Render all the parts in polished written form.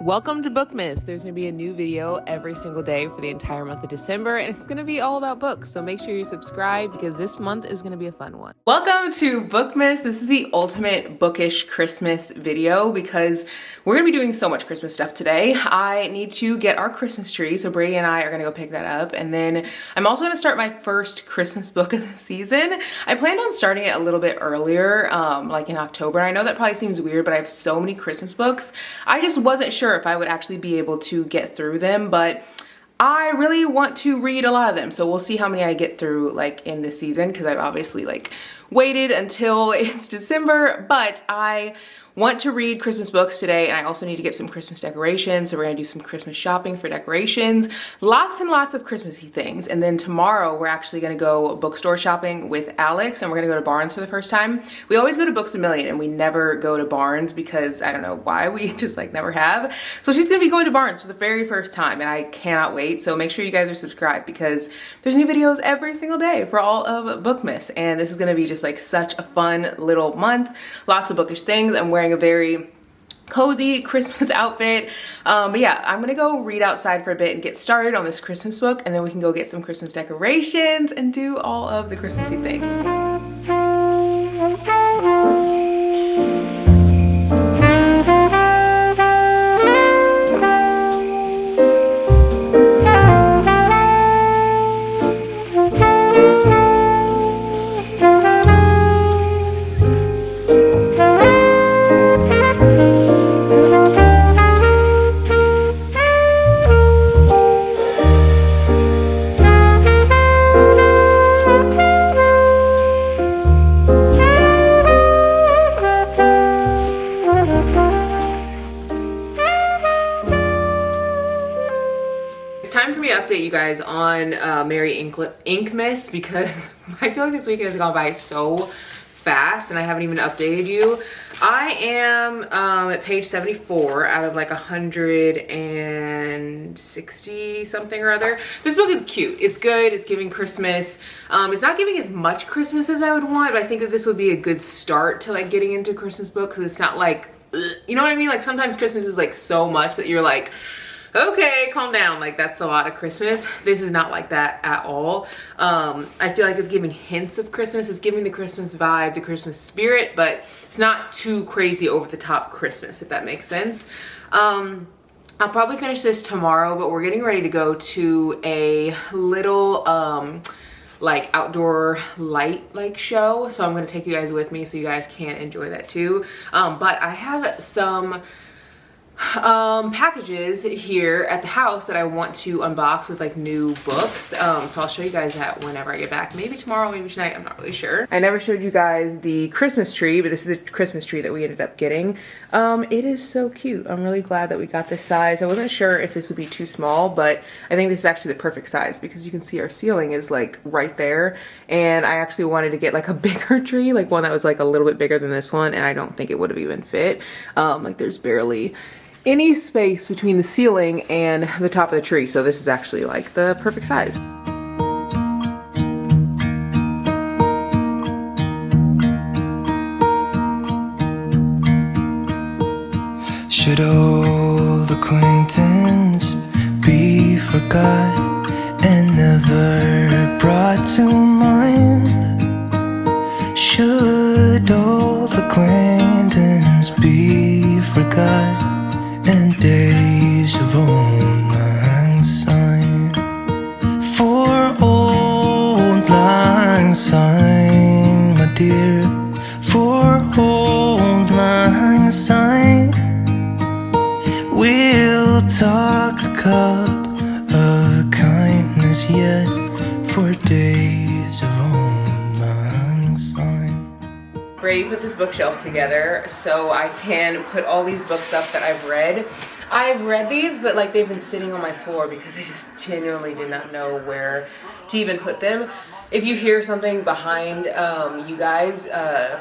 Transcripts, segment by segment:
Welcome to Bookmas. There's going to be a new video every single day for the entire month of December, and it's going to be all about books. So make sure you subscribe because this month is going to be a fun one. Welcome to Bookmas. This is the ultimate bookish Christmas video because we're going to be doing so much Christmas stuff today. I need to get our Christmas tree, so Brady and I are going to go pick that up, and then I'm also going to start my first Christmas book of the season. I planned on starting it a little bit earlier, like in October. I know that probably seems weird, but I have so many Christmas books. I just wasn't sure if I would actually be able to get through them, but I really want to read a lot of them, so we'll see how many I get through like in this season because I've obviously like waited until it's December, but I want to read Christmas books today, and I also need to get some Christmas decorations, so we're gonna do some Christmas shopping for decorations, lots and lots of Christmassy things. And then tomorrow we're actually gonna go bookstore shopping with Alex, and we're gonna go to Barnes for the first time. We always go to Books A Million and we never go to Barnes because I don't know why, we just like never have. So she's gonna be going to Barnes for the very first time, and I cannot wait. So make sure you guys are subscribed because there's new videos every single day for all of Bookmas, and this is gonna be just like such a fun little month. Lots of bookish things. I'm wearing a very cozy Christmas outfit. But yeah, I'm gonna go read outside for a bit and get started on this Christmas book, and then we can go get some Christmas decorations and do all of the Christmassy things. Update you guys on Merry Inkmas because I feel like this weekend has gone by so fast and I haven't even updated you. I am at page 74 out of like 160 something or other. This book is cute. It's good. It's giving Christmas. It's not giving as much Christmas as I would want, but I think that this would be a good start to like getting into Christmas books because it's not like, you know what I mean? Like sometimes Christmas is like so much that you're like, okay, calm down, like that's a lot of Christmas. This is not like that at all. I feel like it's giving hints of Christmas. It's giving the Christmas vibe, the Christmas spirit, but it's not too crazy over the top Christmas, if that makes sense. I'll probably finish this tomorrow, but we're getting ready to go to a little like outdoor light like show, so I'm gonna take you guys with me so you guys can enjoy that too. But I have some packages here at the house that I want to unbox with like new books, so I'll show you guys that whenever I get back. Maybe tomorrow, maybe tonight, I'm not really sure. I never showed you guys the Christmas tree, but this is a Christmas tree that we ended up getting. It is so cute. I'm really glad that we got this size. I wasn't sure if this would be too small, but I think this is actually the perfect size because you can see our ceiling is like right there, and I actually wanted to get like a bigger tree, like one that was like a little bit bigger than this one, and I don't think it would have even fit. Like there's barely any space between the ceiling and the top of the tree, so this is actually like the perfect size. Should old acquaintance be forgot and never brought to mind? Should old acquaintance be forgot and days of old lang syne? For old lang syne, my dear, for old lang syne, we'll talk a cup of kindness yet for days of old lang syne. Brady put this bookshelf together so I can put all these books up that I've read. I've read these, but like they've been sitting on my floor because I just genuinely did not know where to even put them. If you hear something behind you guys,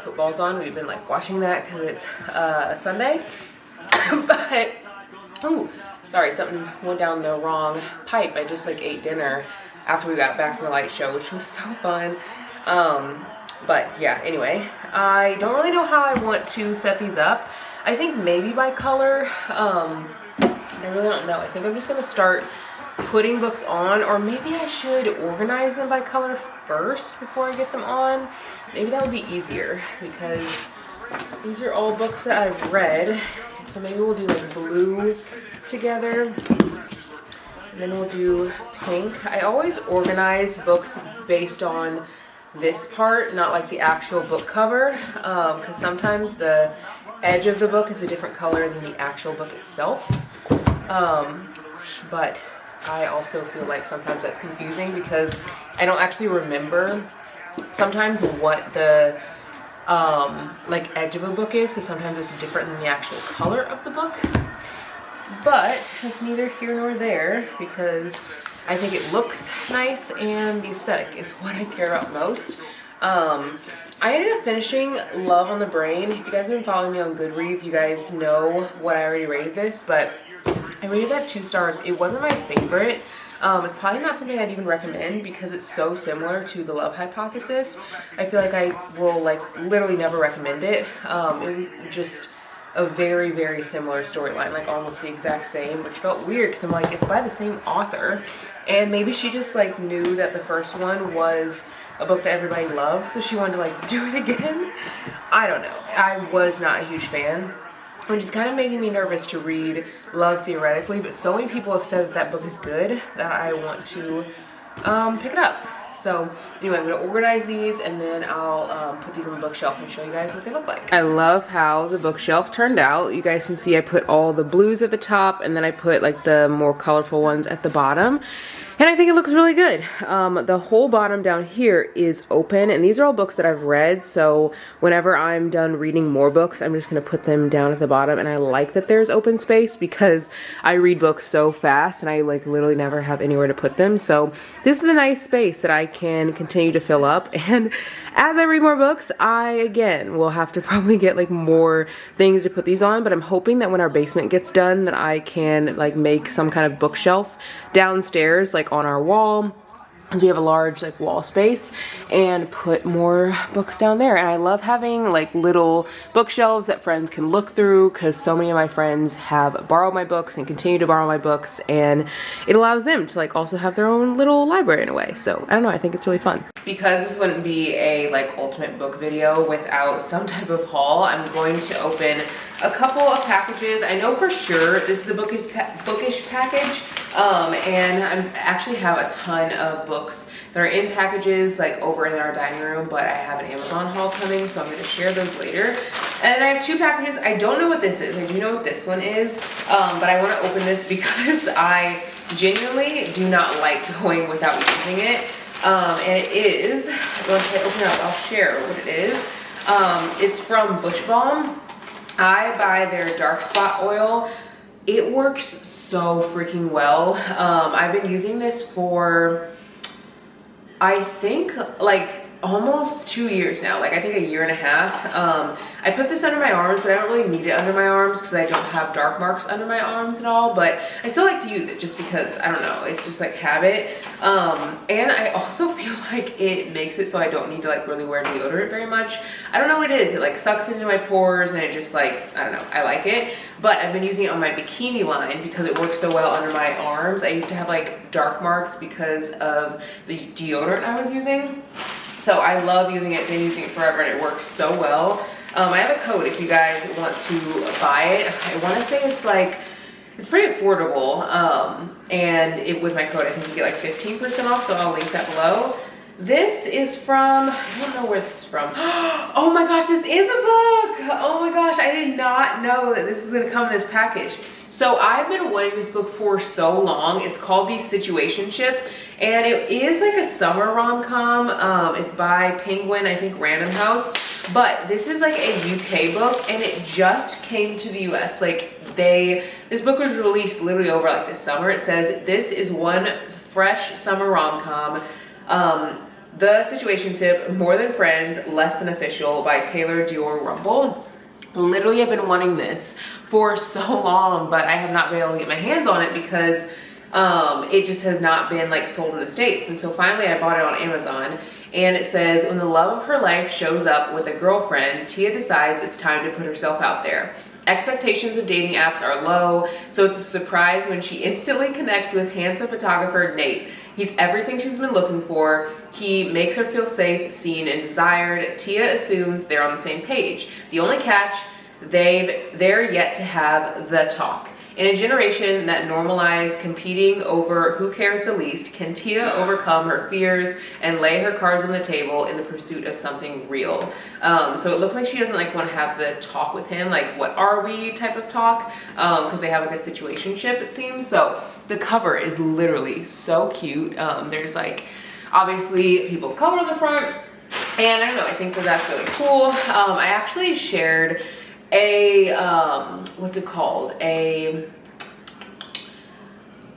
football's on. We've been like watching that because it's Sunday. But, oh, sorry, something went down the wrong pipe. I just like ate dinner after we got back from the light show, which was so fun. But yeah, anyway, I don't really know how I want to set these up. I think maybe by color. I really don't know. I think I'm just gonna start putting books on, or maybe I should organize them by color first before I get them on. Maybe that would be easier because these are all books that I've read. So maybe we'll do like blue together, and then we'll do pink. I always organize books based on this part, not like the actual book cover, because sometimes the edge of the book is a different color than the actual book itself. But I also feel like sometimes that's confusing because I don't actually remember sometimes what the like edge of a book is, because sometimes it's different than the actual color of the book. But that's neither here nor there because I think it looks nice and the aesthetic is what I care about most. I ended up finishing Love on the Brain. If you guys have been following me on Goodreads, you guys know what I already rated this, but I rated that 2 stars. It wasn't my favorite. It's probably not something I'd even recommend because it's so similar to The Love Hypothesis. I feel like I will like literally never recommend it. It was just a very, very similar storyline, like almost the exact same, which felt weird because I'm like, it's by the same author. And maybe she just like knew that the first one was a book that everybody loves, so she wanted to like do it again. I don't know. I was not a huge fan, which is kind of making me nervous to read Love theoretically, but so many people have said that that book is good that I want to pick it up. So anyway, I'm going to organize these and then I'll put these on the bookshelf and show you guys what they look like. I love how the bookshelf turned out. You guys can see I put all the blues at the top and then I put like the more colorful ones at the bottom. And I think it looks really good. The whole bottom down here is open, and these are all books that I've read, so whenever I'm done reading more books, I'm just gonna put them down at the bottom, and I like that there's open space because I read books so fast and I like literally never have anywhere to put them, so this is a nice space that I can continue to fill up. And as I read more books, I again will have to probably get like more things to put these on, but I'm hoping that when our basement gets done that I can like make some kind of bookshelf downstairs, like on our wall, because we have a large like wall space, and put more books down there. And I love having like little bookshelves that friends can look through, because so many of my friends have borrowed my books and continue to borrow my books, and it allows them to like also have their own little library in a way. So I don't know, I think it's really fun. Because this wouldn't be a like ultimate book video without some type of haul, I'm going to open a couple of packages. I know for sure this is a bookish package, and I actually have a ton of books that are in packages like over in our dining room, but I have an Amazon haul coming, so I'm going to share those later. And I have 2 packages. I don't know what this is. I do know what this one is, but I want to open this because I genuinely do not like going without using it. And it is, once I open it up, I'll share what it is. It's from Bush Balm. I buy their dark spot oil. It works so freaking well. I've been using this for, I think, like almost 2 years now, like I think a year and a half. I put this under my arms, but I don't really need it under my arms because I don't have dark marks under my arms at all, but I still like to use it just because, I don't know, it's just like habit. And I also feel like it makes it so I don't need to like really wear deodorant very much. I don't know what it is. It like sucks into my pores and it just like, I don't know, I like it. But I've been using it on my bikini line because it works so well under my arms. I used to have like dark marks because of the deodorant I was using. So I love using it, been using it forever, and it works so well. I have a code if you guys want to buy it. I want to say it's like, it's pretty affordable. And with my code, I think you get like 15% off, so I'll link that below. This is from, I don't know where this is from. Oh my gosh, this is a book. Oh my gosh, I did not know that this is gonna come in this package. So I've been wanting this book for so long. It's called The Situationship, and it is like a summer rom-com. It's by Penguin, I think Random House, but this is like a UK book, and it just came to the US. Like this book was released literally over like this summer. It says, this is one fresh summer rom-com. The Situationship, More Than Friends, Less Than Official by Taylor Dior Rumble. Literally, I've been wanting this for so long, but I have not been able to get my hands on it because it just has not been like sold in the States. And so finally I bought it on Amazon, and it says, when the love of her life shows up with a girlfriend, Tia decides it's time to put herself out there. Expectations of dating apps are low, so it's a surprise when she instantly connects with handsome photographer Nate. He's everything she's been looking for. He makes her feel safe, seen, and desired. Tia assumes they're on the same page. The only catch, they're yet to have the talk. In a generation that normalized competing over who cares the least, can Tia overcome her fears and lay her cards on the table in the pursuit of something real? So it looks like she doesn't like want to have the talk with him, like what are we type of talk, because they have like a situationship, it seems. So the cover is literally so cute. There's like obviously people of color on the front, and I don't know, I think that that's really cool. I actually shared a what's it called, a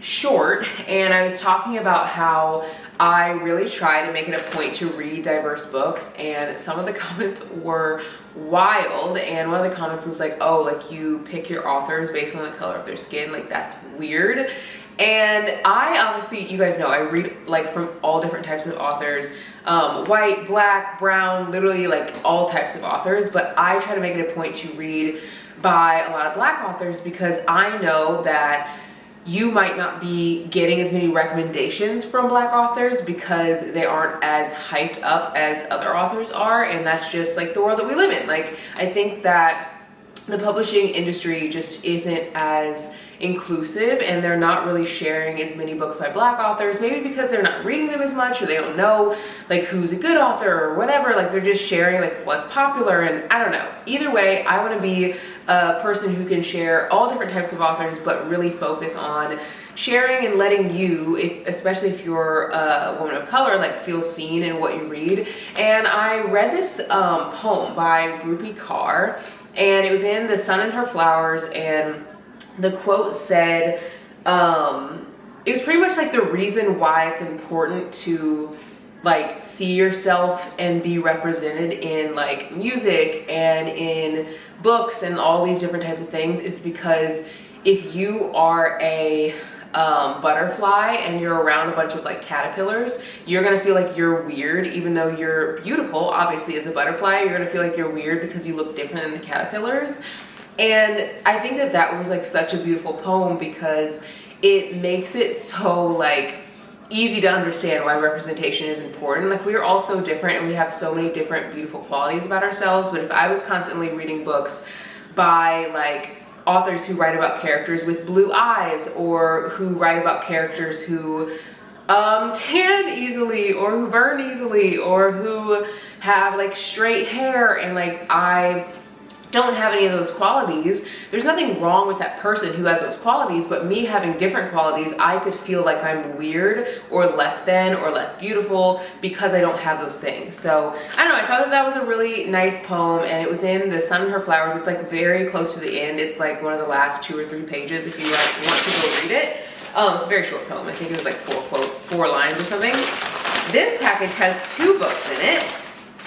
short, and I was talking about how I really try to make it a point to read diverse books, and some of the comments were wild. And one of the comments was like, oh, like you pick your authors based on the color of their skin, like that's weird. And I obviously, you guys know, I read like from all different types of authors, white, black, brown, literally like all types of authors, but I try to make it a point to read by a lot of black authors because I know that you might not be getting as many recommendations from black authors because they aren't as hyped up as other authors are, and that's just like the world that we live in. Like, I think that the publishing industry just isn't as inclusive, and they're not really sharing as many books by black authors, maybe because they're not reading them as much, or they don't know like who's a good author or whatever. Like, they're just sharing like what's popular, and I don't know. Either way, I want to be a person who can share all different types of authors, but really focus on sharing and letting you, especially if you're a woman of color, like feel seen in what you read. And I read this poem by Rupi Kaur, and it was in The Sun and Her Flowers, and the quote said, it was pretty much like the reason why it's important to like see yourself and be represented in like music and in books and all these different types of things is because if you are a butterfly and you're around a bunch of like caterpillars, you're gonna feel like you're weird even though you're beautiful. Obviously, as a butterfly, you're gonna feel like you're weird because you look different than the caterpillars. And I think that that was like such a beautiful poem because it makes it so like easy to understand why representation is important. Like, we are all so different and we have so many different beautiful qualities about ourselves. But if I was constantly reading books by like authors who write about characters with blue eyes, or who write about characters who tan easily, or who burn easily, or who have like straight hair, and like I don't have any of those qualities, there's nothing wrong with that person who has those qualities, but me having different qualities, I could feel like I'm weird or less than or less beautiful because I don't have those things. So I don't know, I thought that that was a really nice poem, and it was in The Sun and Her Flowers. It's like very close to the end. It's like one of the last 2 or 3 pages if you like want to go read it. It's a very short poem. I think it was like 4 lines or something. This package has 2 books in it.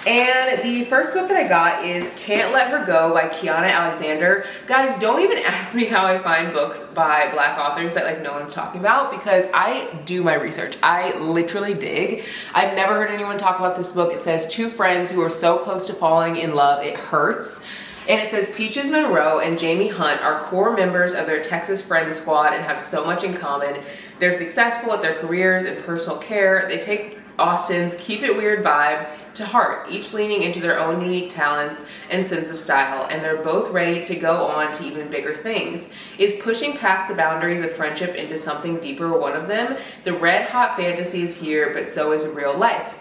And the first book that I got is Can't Let Her Go by Kiana Alexander. Guys, don't even ask me how I find books by black authors that like no one's talking about, because I do my research. I literally dig. I've never heard anyone talk about this book. It says 2 friends who are so close to falling in love it hurts. And it says Peaches Monroe and Jamie Hunt are core members of their Texas Friend Squad and have so much in common. They're successful at their careers and personal care. They take Austin's Keep It Weird vibe to heart, each leaning into their own unique talents and sense of style, and they're both ready to go on to even bigger things. Is pushing past the boundaries of friendship into something deeper one of them? The red hot fantasy is here, but so is real life.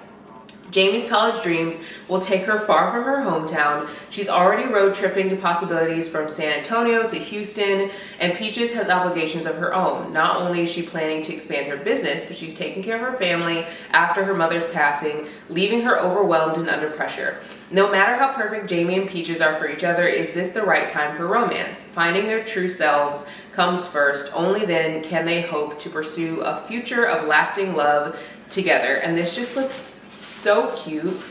Jamie's college dreams will take her far from her hometown. She's already road tripping to possibilities from San Antonio to Houston, and Peaches has obligations of her own. Not only is she planning to expand her business, but she's taking care of her family after her mother's passing, leaving her overwhelmed and under pressure. No matter how perfect Jamie and Peaches are for each other, is this the right time for romance? Finding their true selves comes first. Only then can they hope to pursue a future of lasting love together. And this just looks so cute.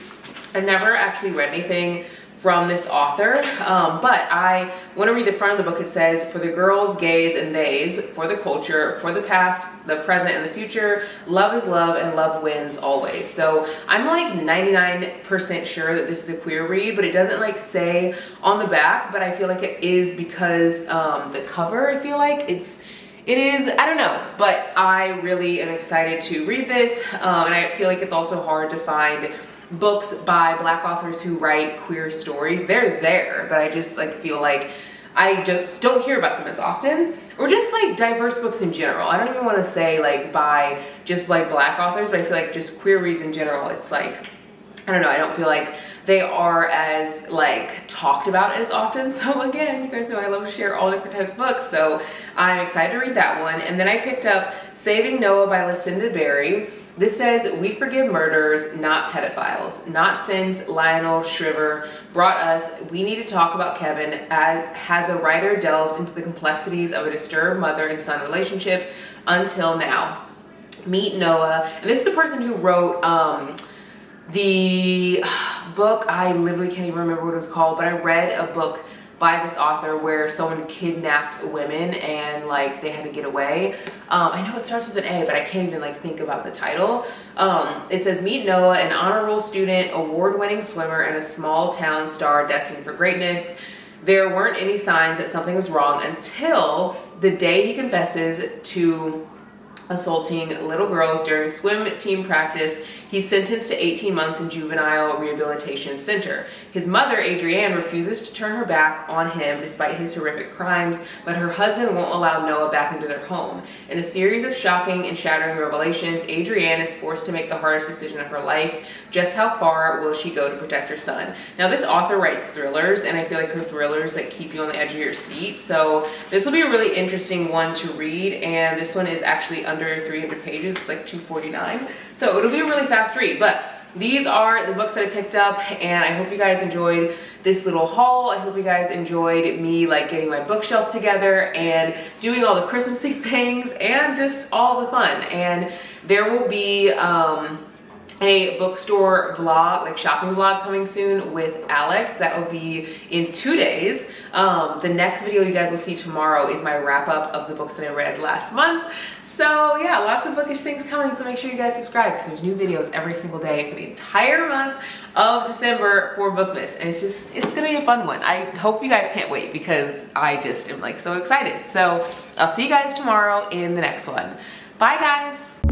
I've never actually read anything from this author, but I want to read the front of the book. It says, for the girls, gays, and theys, for the culture, for the past, the present, and the future, love is love and love wins always. So I'm like 99% sure that this is a queer read, but it doesn't like say on the back, but I feel like it is because the cover, I feel like it is, I don't know, but I really am excited to read this, and I feel like it's also hard to find books by Black authors who write queer stories. They're there, but I just like feel like I just don't hear about them as often, or just like diverse books in general. I don't even want to say like by just like Black authors, but I feel like just queer reads in general, it's like, I don't know, I don't feel like they are as like talked about as often. So again, you guys know I love to share all different types of books, so I'm excited to read that one. And then I picked up Saving Noah by Lucinda Berry. This says, we forgive murderers, not pedophiles. Not since Lionel Shriver brought us We Need to Talk About Kevin has a writer delved into the complexities of a disturbed mother and son relationship until now. Meet Noah. And this is the person who wrote the book, I literally can't even remember what it was called, but I read a book by this author where someone kidnapped women and like they had to get away. I know it starts with an A, but I can't even like think about the title. It says, meet Noah, an honor roll student, award-winning swimmer, and a small town star destined for greatness. There weren't any signs that something was wrong until the day he confesses to assaulting little girls during swim team practice. He's sentenced to 18 months in juvenile rehabilitation center. His mother, Adrienne, refuses to turn her back on him despite his horrific crimes, but her husband won't allow Noah back into their home. In a series of shocking and shattering revelations, Adrienne is forced to make the hardest decision of her life. Just how far will she go to protect her son? Now, this author writes thrillers, and I feel like her thrillers like keep you on the edge of your seat. So this will be a really interesting one to read, and this one is actually under 300 pages. It's like 249. So it'll be a really fast read, but these are the books that I picked up, and I hope you guys enjoyed this little haul. I hope you guys enjoyed me like getting my bookshelf together and doing all the Christmassy things and just all the fun. And there will be a bookstore vlog, like shopping vlog coming soon with Alex. That will be in 2 days. The next video you guys will see tomorrow is my wrap up of the books that I read last month. So yeah, lots of bookish things coming, so make sure you guys subscribe because there's new videos every single day for the entire month of December for Bookmas. And it's gonna be a fun one. I hope you guys can't wait because I just am like so excited. So I'll see you guys tomorrow in the next one. Bye guys.